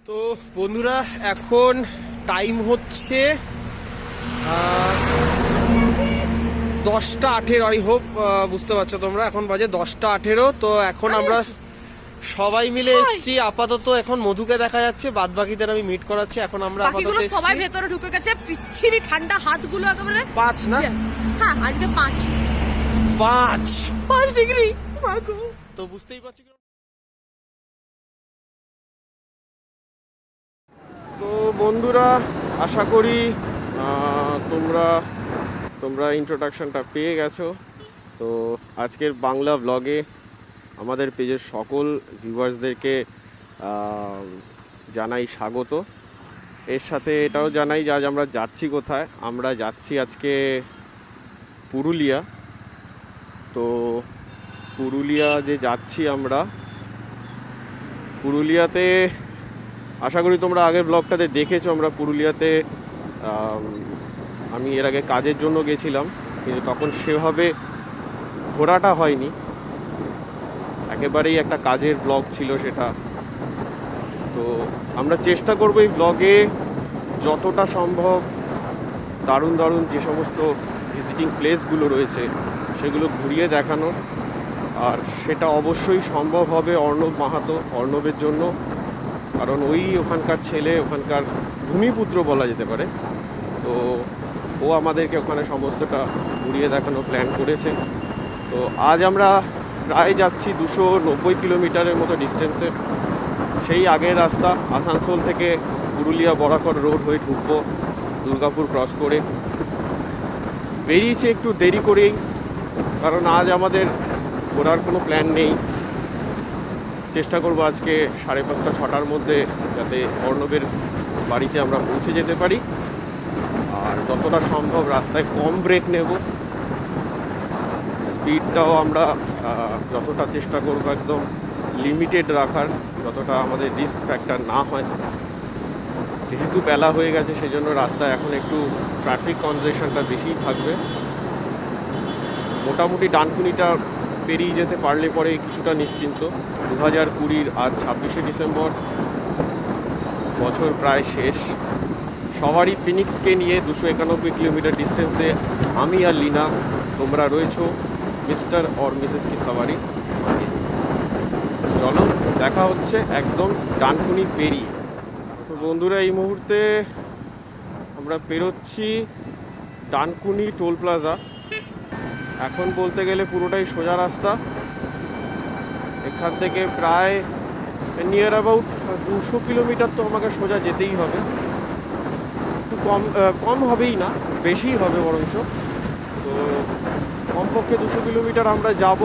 তো বন্ধুরা এখন টাইম হচ্ছে 10টা 18। আই হোপ বুঝতে পারছো তোমরা, এখন বাজে 10টা 18। তো এখন আমরা সবাই মিলে এসেছি। আপাতত এখন মধুকে দেখা যাচ্ছে, বাদ বাকিদের আমি মিট করাচ্ছি। এখন আমরা আপাতত সবাই ভেতরে ঢুকে গেছে, পিচ্ছিরি ঠান্ডা হাতগুলো একেবারে 5 না? হ্যাঁ আজকে 5 ডিগ্রি। তো বুঝতেই পারছি। তো বন্ধুরা আশা করি তোমরা ইন্ট্রোডাকশনটা পেয়ে গেছো। তো আজকের বাংলা ব্লগে আমাদের পেজের সকল ভিউয়ার্সদেরকে জানাই স্বাগত। এর সাথে এটাও জানাই যে আজ আমরা যাচ্ছি কোথায়। আমরা যাচ্ছি আজকে পুরুলিয়া। তো পুরুলিয়া যে যাচ্ছি আমরা, পুরুলিয়াতে আশা করি তোমরা আগের ব্লগটাতে দেখেছো। আমরা পুরুলিয়াতে আমি এর আগে কাজের জন্য গেছিলাম, কিন্তু তখন সেভাবে ঘোরাটা হয়নি, একেবারেই একটা কাজের ব্লগ ছিল সেটা। তো আমরা চেষ্টা করব এই ব্লগে যতটা সম্ভব দারুণ দারুণ যে সমস্ত ভিজিটিং প্লেসগুলো রয়েছে সেগুলো ঘুরিয়ে দেখানোর। আর সেটা অবশ্যই সম্ভব হবে অর্ণবের জন্য, কারণ ওখানকার ছেলে, ওখানকার ভূমিপুত্র বলা যেতে পারে। তো ও আমাদেরকে ওখানে সমস্তটা ঘুরিয়ে দেখানোর প্ল্যান করেছে। তো আজ আমরা প্রায় যাচ্ছি 290 কিলোমিটারের মতো ডিস্টেন্সে। সেই আগের রাস্তা আসানসোল থেকে পুরুলিয়া বরাকর রোড হয়ে ঢুকবো, দুর্গাপুর ক্রস করে। বেরিয়েছি একটু দেরি করেই, কারণ আজ আমাদের ঘোরার কোনো প্ল্যান নেই। চেষ্টা করবো আজকে 5:30-6টার মধ্যে যাতে অর্ণবের বাড়িতে আমরা পৌঁছে যেতে পারি। আর যতটা সম্ভব রাস্তায় কম ব্রেক নেব, স্পিডটাও আমরা যতটা চেষ্টা করবো একদম লিমিটেড রাখার, যতটা আমাদের রিস্ক ফ্যাক্টর না হয়। যেহেতু বেলা হয়ে গেছে সেজন্য রাস্তায় এখন একটু ট্রাফিক কনজেশনটা বেশিই থাকবে। মোটামুটি ডানকুনিটা পেরিয়ে যেতে পারলে পরে কিছুটা নিশ্চিন্ত। 2020 আজ 26শে ডিসেম্বর, বছর প্রায় শেষ। সবারই ফিনিক্সকে নিয়ে 291 কিলোমিটার ডিস্টেন্সে আমি আর লিনা, তোমরা রয়েছো মিস্টার অর মিসেস কি সাওয়ারি সঙ্গে। চলো দেখা হচ্ছে একদম ডানকুনি পেরিয়ে। তো বন্ধুরা এই মুহূর্তে আমরা পেরোচ্ছি ডানকুনি টোল প্লাজা। এখন বলতে গেলে পুরোটাই সোজা রাস্তা। এখান থেকে প্রায় নিয়ার অ্যাবাউট 200 কিলোমিটার তো আমাকে সোজা যেতেই হবে। একটু কম হবেই না, বেশিই হবে বরঞ্চ। তো কমপক্ষে 200 কিলোমিটার আমরা যাব।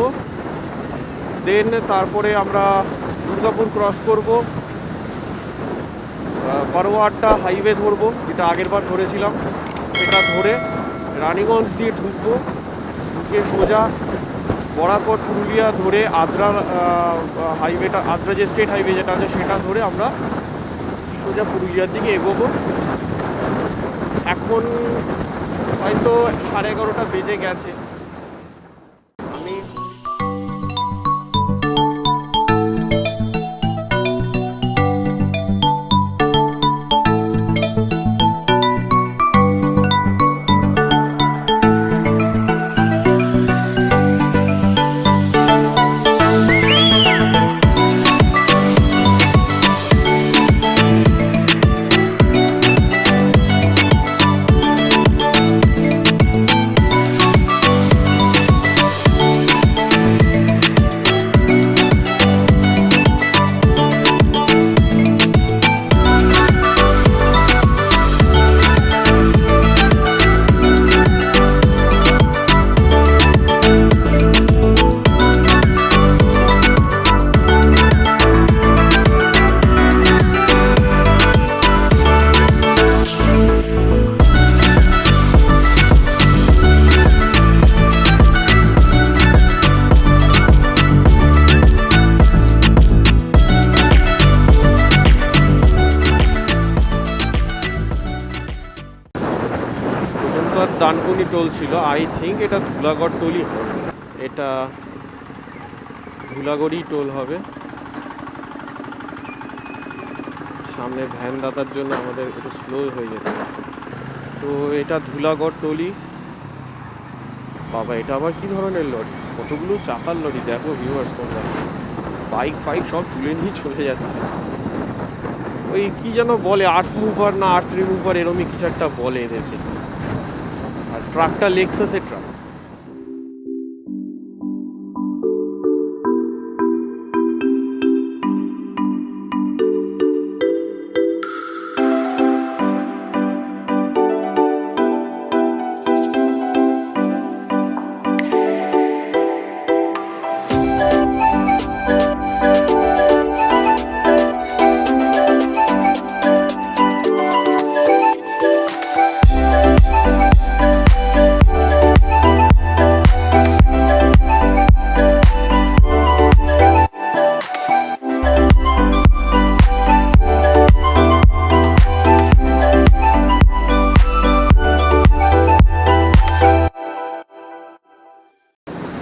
দেন তারপরে আমরা দুর্গাপুর ক্রস করব, বারোয়ারটা হাইওয়ে ধরবো, যেটা আগেরবার ধরেছিলাম সেটা ধরে রানীগঞ্জ দিয়ে ঢুকবো, ঢুকে সোজা বরাকর পুরুলিয়া ধরে আদ্রা হাইওয়েটা, আদ্রা যে স্টেট হাইওয়ে যেটা আছে সেটা ধরে আমরা সোজা পুরুলিয়ার দিকে এগোবো। এখন হয়তো 11:30 বেজে গেছে। আমি ডানকুনি টোল ছিল, আই থিঙ্ক এটা ধুলাগড় টোলই হবে, এটা ধুলাগড়ই টোল হবে। সামনে ভ্যান দাতার জন্য আমাদের একটু স্লো হয়ে যেতে হচ্ছে। তো এটা ধুলাগড় টলি। বাবা, এটা আবার কি ধরনের লরি? কতগুলো চাকার লরি দেখো ভিউয়ার্স তোমরা। বাইক ফাইক সব তুলে নিয়ে চলে যাচ্ছে। ওই কি যেন বলে, আর্থ মুভার না আর্থ রিমুভার, এরমই কিছু একটা বলে এদেরকে। আর ট্রাকটা লেক্সাসের ট্রাক।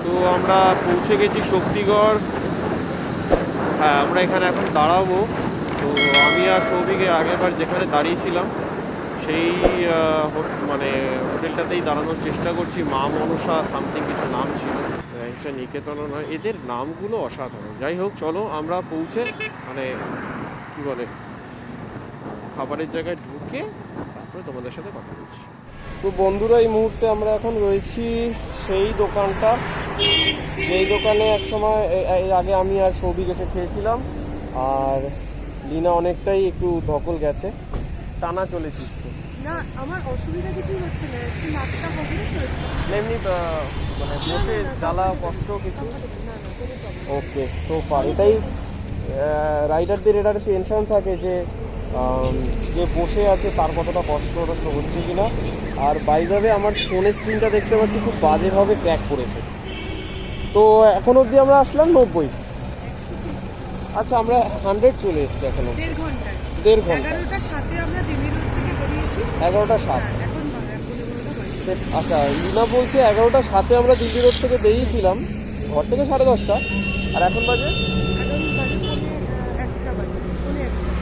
তো আমরা পৌঁছে গেছি শক্তিগড়। হ্যাঁ, আমরা এখানে এখন দাঁড়াবো। তো আমি আর সৌভিকে আগেরবার যেখানে দাঁড়িয়েছিলাম সেই মানে হোটেলটাতেই দাঁড়ানোর চেষ্টা করছি। মা মনসা সামথিং কিছু নাম ছিল, এটা নিকেতনও নয়। এদের নামগুলো অসাধারণ। যাই হোক, চলো আমরা পৌঁছে মানে কি বলে খাবারের জায়গায় ঢুকে তারপরে তোমাদের সাথে কথা বলছি। তো বন্ধুরা, এই মুহূর্তে আমরা এখন রয়েছি সেই দোকানটা, যেই দোকানে একসময় এর আগে আমি আর সৌভিক এসে খেয়েছিলাম। আর লিনা অনেকটাই একটু ধকল গেছে, টানা চলেছি না, আমার অসুবিধা কিছুই হচ্ছে না, একটু নাকটা বন্ধ হচ্ছে। এমনি মানে বসে জ্বালা কষ্ট কিছু। ওকে, সো ফার এটাই রাইডারদের এটা টেনশন থাকে যে যে বসে আছে তার কতটা কষ্ট হচ্ছে কিনা। আর বাইরে আমার ফোনের স্ক্রিনটা দেখতে পাচ্ছি খুব বাজেভাবে ক্র্যাক করেছে। তো এখন অবধি আমরা আসলাম 90। আচ্ছা, আমরা 100 চলে এসেছি এখনো। দেড় ঘন্টা। 11টার সাথে আমরা দিল্লি রোড থেকে বেরিয়েছি। 11টা 7। এখন 11টা। আচ্ছা, লিনা বলছে 11টা 7 আমরা দিল্লি রোড থেকে বেরিয়েছিলাম, ঘর থেকে 10:30টা। আর এখন বাজে এখন বাজে একটা বাজে,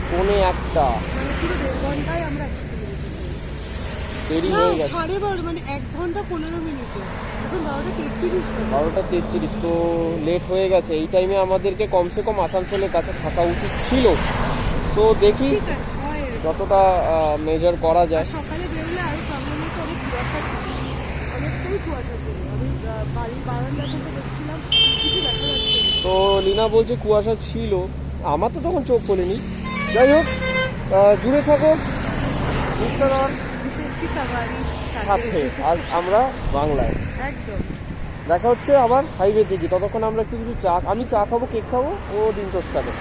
পৌনে একটা। মানে পুরো 1.5 ঘন্টায় আমরা 100 কিলোমিটার দেরি হয়ে গেছে। 12:30, মানে 1 ঘন্টা 15 মিনিটে। এখন 12:33 বাজে। 12:33, তো লেট হয়ে গেছে। এই টাইমে আমাদেরকে কমসে কম আসানসোলের কাছে থাকা উচিত ছিল। তো দেখি ঠিক আছে, হয় এরকম। যতটা মেজার করা যায়। সকালে বেরোলে আরো প্রবলেম হতো, অনেক কুয়াশা ছিল, অনেকটাই কুয়াশা ছিল। আমি বাড়ির বারান্দা থেকে দেখছিলাম কিছু দেখা যাচ্ছে না। তো লিনা বলছে কুয়াশা ছিল, আমার তো তখন চোখ খোলেনি। যাই হোক, জুড়ে থাকো ইনস্টাগ্রাম বিশেষ কি সাভারি সাথে। আজ আমরা বাংলায়। একদম। দেখা হচ্ছে আবার হাইওয়ে থেকে। ততক্ষণ আমরা একটু কিছু আমি চা খাবো, কেক খাবো, ও ডিম টোস্ট খাবে।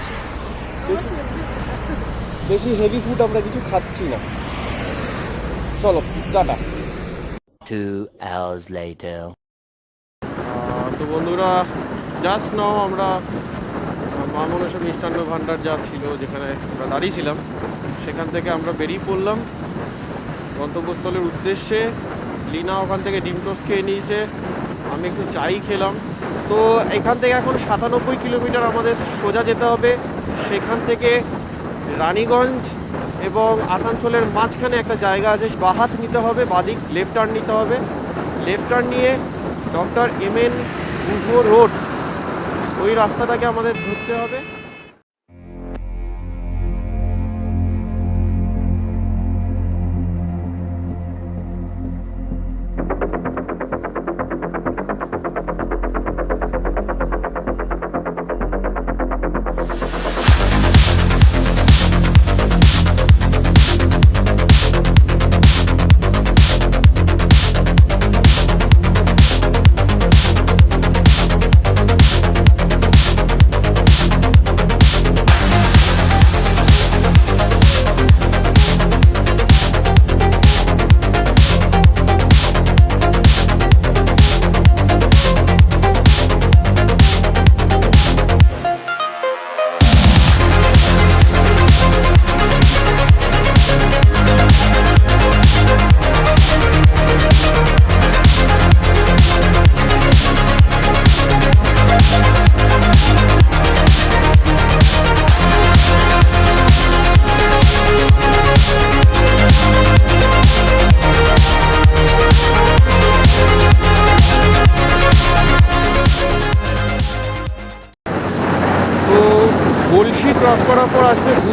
বেশি হেভি ফুড আমরা কিছু খাচ্ছি না। চলো, টাটা। 2 hours later. তো বন্ধুরা, জাস্ট নাও আমরা মা মনসা মিষ্টান্ন ভাণ্ডার যা ছিল যেখানে আমরা দাঁড়িয়েছিলাম সেখান থেকে আমরা বেরিয়ে পড়লাম গন্তব্যস্থলের উদ্দেশ্যে। লিনা ওখান থেকে ডিম টোস্ট খেয়ে নিয়েছে, আমি একটু চাই খেলাম। তো এখান থেকে এখন 97 কিলোমিটার আমাদের সোজা যেতে হবে। সেখান থেকে রানীগঞ্জ এবং আসানসোলের মাঝখানে একটা জায়গা আছে, বাহাত নিতে হবে, বাদিক লেফট টার্ন নিতে হবে। লেফট টার্ন নিয়ে ডক্টর MN গুহ রোড, ওই রাস্তাটাকে আমাদের ধরতে হবে।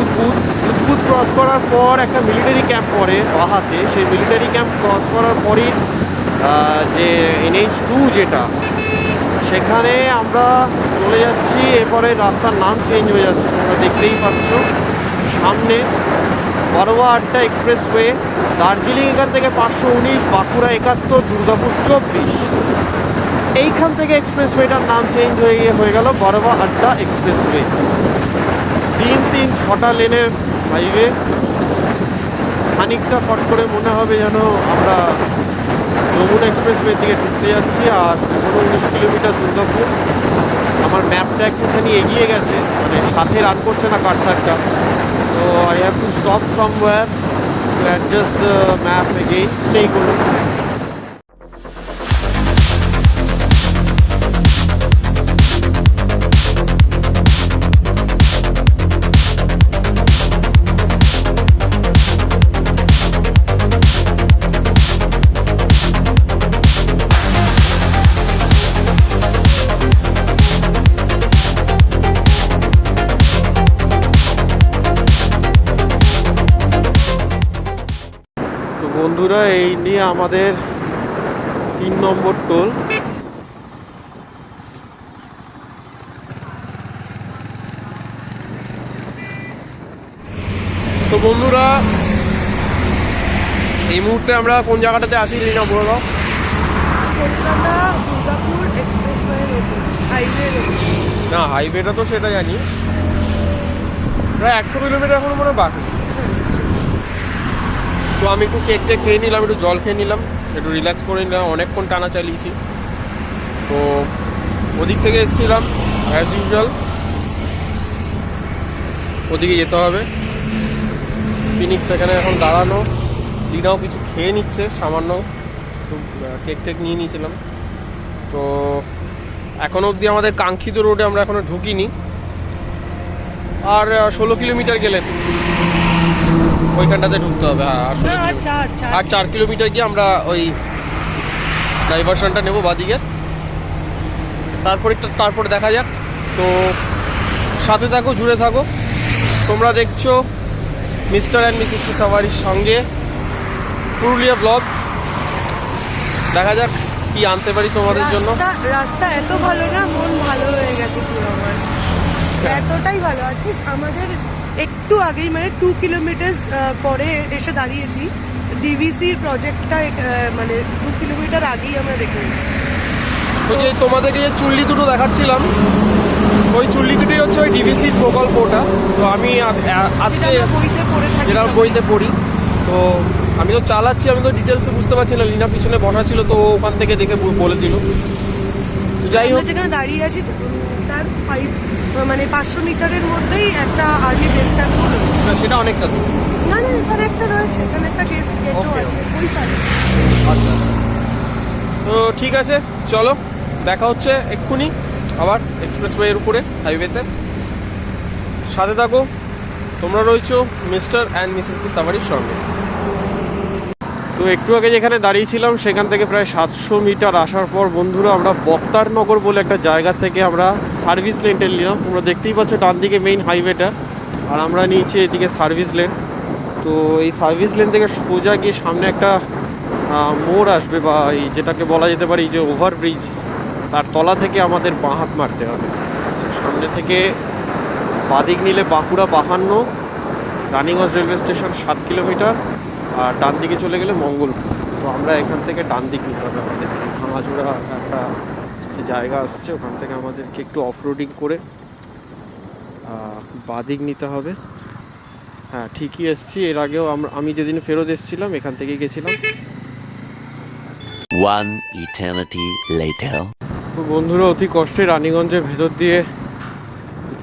উদ্ভুত উদ্ভুত ক্রস করার পর একটা মিলিটারি ক্যাম্প পড়ে বাহাতে। সেই মিলিটারি ক্যাম্প ক্রস করার পরই যে NH2 যেটা, সেখানে আমরা চলে যাচ্ছি। এরপরে রাস্তার নাম চেঞ্জ হয়ে যাচ্ছে, তোমরা দেখতেই পাচ্ছ সামনে বড়োয়া আড্ডা এক্সপ্রেসওয়ে। দার্জিলিং এখান থেকে 519, বাঁকুড়া 71, দুর্গাপুর 24। এইখান থেকে এক্সপ্রেসওয়েটার নাম চেঞ্জ হয়ে গেল বড়োয়া আড্ডা এক্সপ্রেসওয়ে। 6টা লেনের হাইওয়ে। খানিকটা ফট করে মনে হবে যেন আমরা যমুনা এক্সপ্রেসওয়ের দিকে ঢুকতে যাচ্ছি। আর 19 কিলোমিটার দুর্গাপুর। আমার ম্যাপটা একটুখানি এগিয়ে গেছে, মানে সাথে রান করছে না কারসারটা। So I have to stop somewhere to adjust the map again. Play করুন। বন্ধুরা, এই নিয়ে আমাদের 3 নম্বর টোল। তো বন্ধুরা, এই মুহূর্তে আমরা কোন জায়গাটাতে আছি জানি না, বলো। Kolkata Durgapur expressway highway. না, হাইওয়েটা তো সেটা জানি, প্রায় 100 কিলোমিটার এখন মনে বাকি। তো আমি একটু কেক খেয়ে নিলাম, একটু জল খেয়ে নিলাম, একটু রিল্যাক্স করে নিলাম। অনেকক্ষণ টানা চালিয়েছি। তো ওদিক থেকে এসেছিলাম অ্যাজ ইউজুয়াল, ওদিকে যেতে হবে। ফিনিক্স এখানে এখন দাঁড়ানো, লিনাও কিছু খেয়ে নিচ্ছে সামান্য, কেক নিয়ে নিয়েছিলাম। তো এখনও অবধি আমাদের কাঙ্ক্ষিত রোডে আমরা এখনও ঢুকিনি। আর 16 কিলোমিটার গেলে ওইখানটাতে ঢুকতে হবে। হ্যাঁ, আর 4 কিলোমিটার গিয়ে আমরা ওই ডাইভারশনটা নেবো বাদিকে। তারপরে দেখা যাক। তো সাথে থাকো, জুড়ে থাকো। তোমরা দেখছো মিস্টার অ্যান্ড মিসেস কি সাওয়ারির সঙ্গে পুরুলিয়া ব্লগ। দেখা যাক কি আনতে পারি তোমাদের জন্য। রাস্তা এত ভালো না, মন ভালো হয়ে গেছে পুরো আমার, এতটাই ভালো। আর ঠিক আমাদের একটু আগেই, মানে 2 কিলোমিটার পরে এসে দাঁড়িয়েছি। ডিভিসির প্রজেক্টটা মানে 2 কিলোমিটার আগেই আমরা রেখে এসেছি। ওই যে তোমাদেরকে যে চুল্লি দুটো দেখাচ্ছিলাম, ওই চুল্লি দুটোই হচ্ছে ওই ডিভিসির প্রকল্পটা। তো আমি আজকে যেটা বইতে পড়ি, তো আমি তো চালাচ্ছি, আমি তো ডিটেলসে বুঝতে পারছি না। লিনা পিছনে বসা ছিল, তো ওখান থেকে দেখে বলে দিল। যাই হোক, যেখানে দাঁড়িয়ে আছি তার 500 মিটারের মধ্যেই একটা আর্মি বেস ক্যাম্পও রয়েছে। না, সেটা অনেকটা দূর। না, এখানে একটা রয়েছে, এখানে একটা গেটও আছে ওই পারে। আচ্ছা, তো ঠিক আছে, চলো দেখা হচ্ছে এক্ষুনি আবার এক্সপ্রেসওয়ের উপরে, হাইওয়েতে। সাথে থাকো, তোমরা রয়েছো মিস্টার অ্যান্ড মিসেস কি সাওয়ারির সঙ্গে। তো একটু আগে যেখানে দাঁড়িয়েছিলাম সেখান থেকে প্রায় 700 মিটার আসার পর বন্ধুরা, আমরা বক্তারনগর বলে একটা জায়গা থেকে আমরা সার্ভিস লেনটা নিলাম। তোমরা দেখতেই পাচ্ছ ডান দিকে মেইন হাইওয়েটা, আর আমরা নিয়েছি এদিকে সার্ভিস লেন। তো এই সার্ভিস লেন থেকে সোজা গিয়ে সামনে একটা মোড় আসবে, বা এই যেটাকে বলা যেতে পারে এই যে ওভারব্রিজ, তার তলা থেকে আমাদের বাঁ হাত মারতে হবে। সামনে থেকে বাদিক নিলে Bankura 52, Raniganj railway station 7 kilometre, আর ডান দিকে চলে গেলে মঙ্গলপুর। তো আমরা এখান থেকে ডান দিক নিতে হবে আমাদেরকে। ভাঙাচোরা একটা যে জায়গা আসছে, ওখান থেকে আমাদেরকে একটু অফরোডিং করে বাদিক নিতে হবে। হ্যাঁ, ঠিকই এসছি। এর আগেও আমি যেদিন ফেরত এসেছিলাম এখান থেকেই গেছিলাম। One eternity later. তো বন্ধুরা, অতি কষ্টে রানীগঞ্জের ভেতর দিয়ে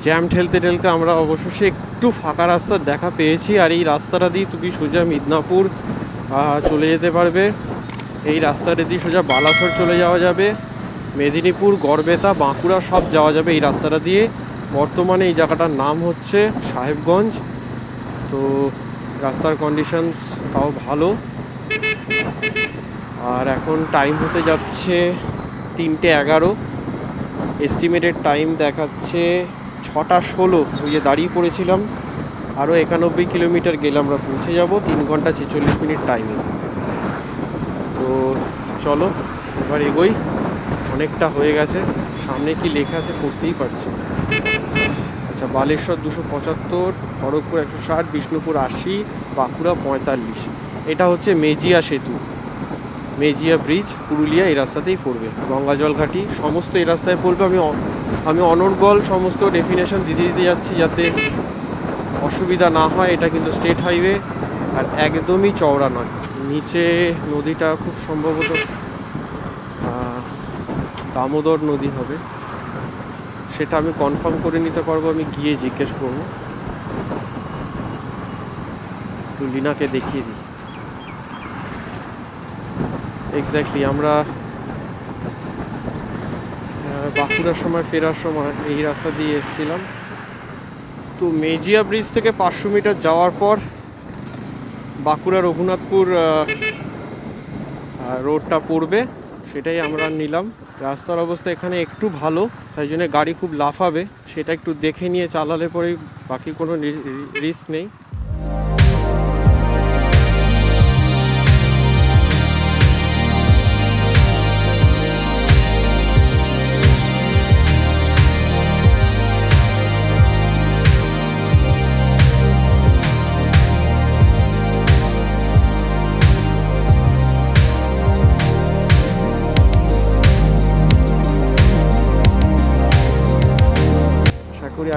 জ্যাম ঠেলতে আমরা অবশেষে একটু ফাঁকা রাস্তার দেখা পেয়েছি। আর এই রাস্তাটা দিয়ে তুমি সোজা মিদনাপুর চলে যেতে পারবে। এই রাস্তাটা দিয়ে সোজা বালাসোর চলে যাওয়া যাবে, মেদিনীপুর, গড়বেতা, বাঁকুড়া সব যাওয়া যাবে এই রাস্তাটা দিয়ে। বর্তমানে এই জায়গাটার নাম হচ্ছে সাহেবগঞ্জ। তো রাস্তার কন্ডিশনস তাও ভালো। আর এখন টাইম হতে যাচ্ছে 3:11। এস্টিমেটেড টাইম দেখাচ্ছে 6:16। ওই যে দাঁড়িয়ে পড়েছিলাম আরও 91 কিলোমিটার গেলে আমরা পৌঁছে যাব 3 ঘন্টা 46 মিনিট টাইমে। তো চলো এবার এগোই, অনেকটা হয়ে গেছে। সামনে কি লেখা আছে পড়তেই পারছি। আচ্ছা, বালেশ্বর 275, খড়গপুর 160, বিষ্ণুপুর 80, বাঁকুড়া 45। এটা হচ্ছে মেজিয়া সেতু, মেজিয়া ব্রিজ, পুরুলিয়া এই রাস্তাতেই পড়বে। গঙ্গাজল ঘাটি সমস্ত এই রাস্তায় পড়বে। আমি অনর্গল সমস্ত ডেফিনেশন দিতে যাচ্ছি যাতে অসুবিধা না হয়। এটা কিন্তু স্টেট হাইওয়ে আর একদমই চওড়া নয়। নিচে নদীটা খুব সম্ভবত দামোদর নদী হবে, সেটা আমি কনফার্ম করে নিতে পারবো, আমি গিয়ে জিজ্ঞেস করবো। একটু লিনাকে দেখিয়ে দিই। এক্স্যাক্টলি আমরা বাঁকুড়ার সময় ফেরার সময় এই রাস্তা দিয়ে এসেছিলাম। তো মেজিয়া ব্রিজ থেকে 500 মিটার যাওয়ার পর বাঁকুড়া রঘুনাথপুর রোডটা পড়বে, সেটাই আমরা নিলাম। রাস্তার অবস্থা এখানে একটু ভালো, তাই জন্য গাড়ি খুব লাফাবে, সেটা একটু দেখে নিয়ে চালালে পরেই, বাকি কোনো রিস্ক নেই।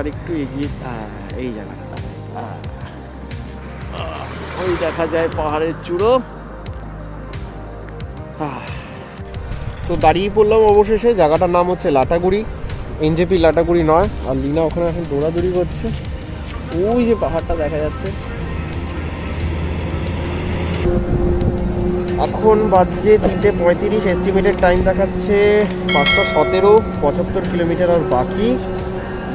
আরেকটু এগিয়ে এই জায়গাটা ওই দেখা যায় পাহাড়ের চূড়ো। তো দাঁড়িয়ে পড়লাম অবশেষে। জায়গাটার নাম হচ্ছে লাটাগুড়ি, এনজেপি লাটাগুড়ি নয়। আর লিনা ওখানে এখন দৌড়াদৌড়ি করছে, ওই যে পাহাড়টা দেখা যাচ্ছে। এখন বাজছে 3:35, এস্টিমেটেড টাইম দেখাচ্ছে 5:17, 75 কিলোমিটার আর বাকি।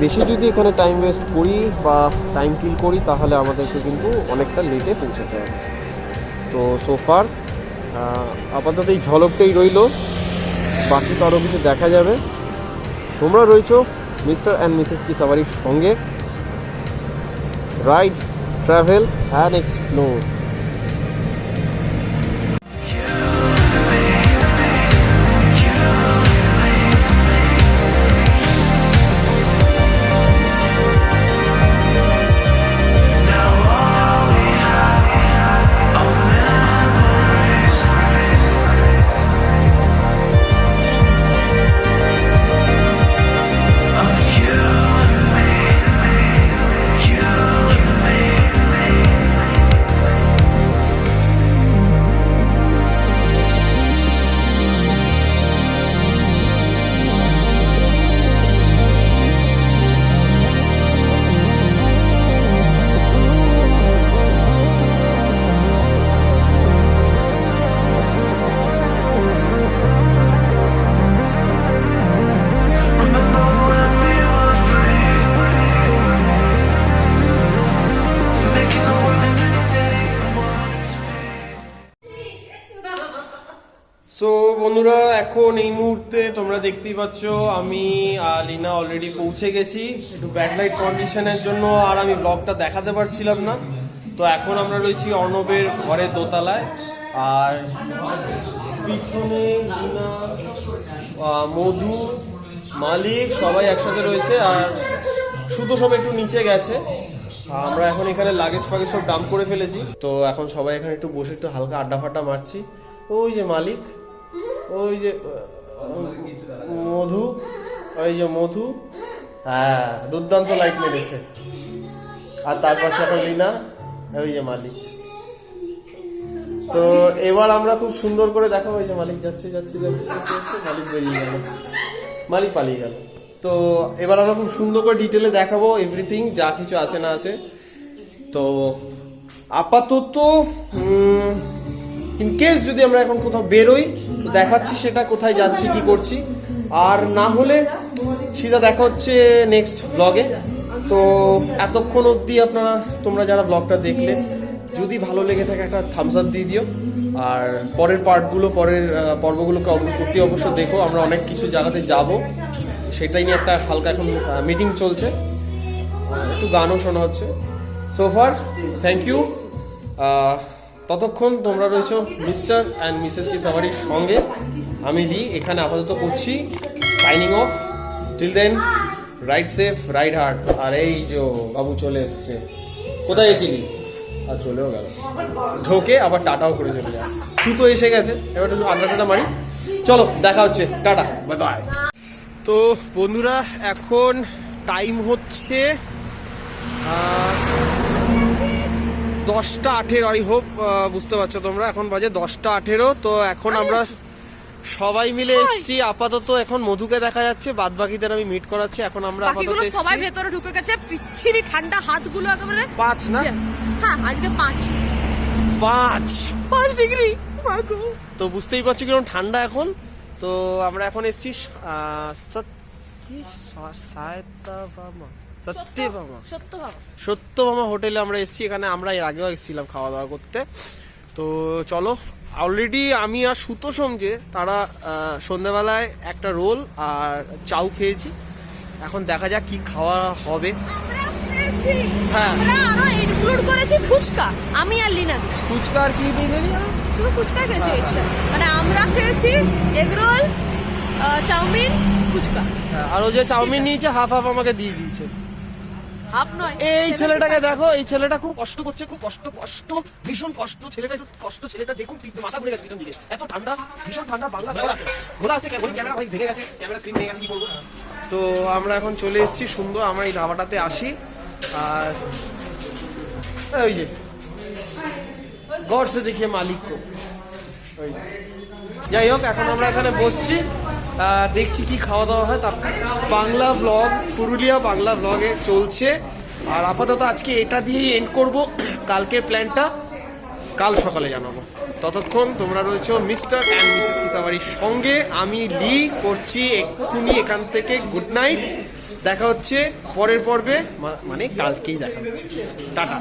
বেশি যদি এখানে টাইম ওয়েস্ট করি বা টাইম কিল করি তাহলে আমাদেরকে কিন্তু অনেকটা লেটে পৌঁছাতে হবে। তো সোফার আপাতত এই ঝলকটাই রইল, বাকি তো আরও কিছু দেখা যাবে। তোমরা রয়েছো মিস্টার অ্যান্ড মিসেস কি সাওয়ারির সঙ্গে। Ride, travel and explore. So বন্ধুরা, এখন এই মুহূর্তে তোমরা দেখতেই পাচ্ছ আমি আর লিনা অলরেডি পৌঁছে গেছি। একটু ব্যাকলাইট কন্ডিশনের জন্য আর আমি ব্লগটা দেখাতে পারছিলাম না। তো এখন আমরা রয়েছি অর্ণবের ঘরের দোতলায়, আর পিছনে লিনা, মধু, মালিক সবাই একসাথে রয়েছে, আর শুধু সব একটু নিচে গেছে। আমরা এখন এখানে লাগেজ ফাগেজ সব ডাম্প করে ফেলেছি। তো এখন সবাই এখানে একটু বসে একটু হালকা আড্ডা ফাড্ডা মারছি। ওই যে মালিক, ওই যে মধু, ওই যে মধু, হ্যাঁ দুর্দান্ত লাইট মেরেছে। আর তার পাশে এখন লিনা, ওই যে মালিক। তো এবার আমরা খুব সুন্দর করে দেখাবো। ওই যে মালিক যাচ্ছে যাচ্ছে যাচ্ছে যাচ্ছে, মালিক বেরিয়ে গেল, মালিক পালিয়ে গেল। তো এবার আমরা খুব সুন্দর করে ডিটেলে দেখাবো এভরিথিং, যা কিছু আছে না আছে। তো আপাতত ইন কেস যদি আমরা এখন কোথাও বেরোই তো দেখাচ্ছি সেটা, কোথায় যাচ্ছি কি করছি। আর না হলে সিধা দেখা হচ্ছে নেক্সট ব্লগে। তো এতক্ষণ অবধি তোমরা যারা ব্লগটা দেখলে, যদি ভালো লেগে থাকে একটা থামস আপ দিয়ে দিও। আর পরের পর্বগুলোকে অবশ্যই দেখো। আমরা অনেক কিছু জায়গাতে যাব, সেটাই নিয়ে একটা হালকা এখন মিটিং চলছে, একটু গানও শোনা হচ্ছে। সোফার থ্যাংক ইউ। ততক্ষণ তোমরা রয়েছো মিস্টার অ্যান্ড মিসেস কি সাওয়ারির সঙ্গে। আমি লি এখানে আপাতত করছি signing off. Till then ride safe, ride hard. আর এই যে বাবু চলে এসছে, কোথায় গেছিলি? আর চলেও গেল, ঢোকে আবার টাটাও করে চলে যায়। সুতো এসে গেছে, এবার একটু আড্ডাটা মারি। চলো দেখা হচ্ছে, টাটা, বাই বাই। তো বন্ধুরা এখন টাইম হচ্ছে 10:18। আই হোপ বুঝতে পারছো তোমরা, এখন বাজে 10:18। তো এখন আমরা সবাই মিলে এসেছি আপাতত। এখন মধুকে দেখা যাচ্ছে, বাদ বাকিদের আমি মিট করাচ্ছি। এখন আমরা আপাতত বাকিগুলো এসেছি সবাই ভেতরে ঢুকে গেছে, পিচ্ছিরি ঠান্ডা হাতগুলো একেবারে 5 না? হ্যাঁ আজকে 5 ডিগ্রি। তো বুঝতেই পারছো কিরকম ঠান্ডা এখন। তো আমরা এখন এসেছি সত্যভামা হোটেলে আমরা এসেছি। এখানে আমরা এর আগেও এসেছিলাম খাওয়া দাওয়া করতে। তো চলো, অলরেডি আমি আর সুতো সমঝে তারা সন্ধ্যাবেলায় একটা রোল আর চাউ খেয়েছি। এখন দেখা যাক কি খাওয়া হবে। হ্যাঁ, আমরা আরো ইনক্লুড করেছি ফুচকা, আমি আর লিনা দি। ফুচকা আর কি দিয়ে দিলি? শুধু ফুচকা খেয়েছি, মানে আমরা খেয়েছি এগ রোল, চাউমিন, ফুচকা। আর ও যে চাউমিন নিয়েছে হাফ হাফ আমাকে দিয়ে দিয়েছে। হাফ নয়, এই ছেলেটাকে দেখো, এই ছেলেটা খুব কষ্ট করছে, খুব কষ্ট ভীষণ কষ্ট। ছেলেটা একটু কষ্ট, ছেলেটা দেখুন মাথা ঘুরে গেছে পিছন দিকে, এত ঠান্ডা, ভীষণ ঠান্ডা। বাংলা ঘোরা আছে, ক্যামেরা ভাই ভেঙে গেছে, ক্যামেরা স্ক্রিন ভেঙে গেছে, কি করবো। তো আমরা এখন চলে এসেছি সুন্দর, আমরা এই ধাবাটাতে আসি। আর ওই যে গড় সে দেখিয়ে মালিক কো, ওই যাই হোক, এখন আমরা এখানে বসছি, দেখছি কি খাওয়া দাওয়া হয়। তারপর বাংলা ব্লগ, পুরুলিয়া বাংলা ব্লগে চলছে। আর আপাতত আজকে এটা দিয়েই এন্ড করব। কালকের প্ল্যানটা কাল সকালে জানাবো। ততক্ষণ তোমরা রয়েছো মিস্টার অ্যান্ড মিসেস কি সাওয়ারির সঙ্গে। আমি লি করছি এক্ষুনি এখান থেকে গুড নাইট। দেখা হচ্ছে পরের পর্বে, মানে কালকেই দেখা হচ্ছে। টাটা।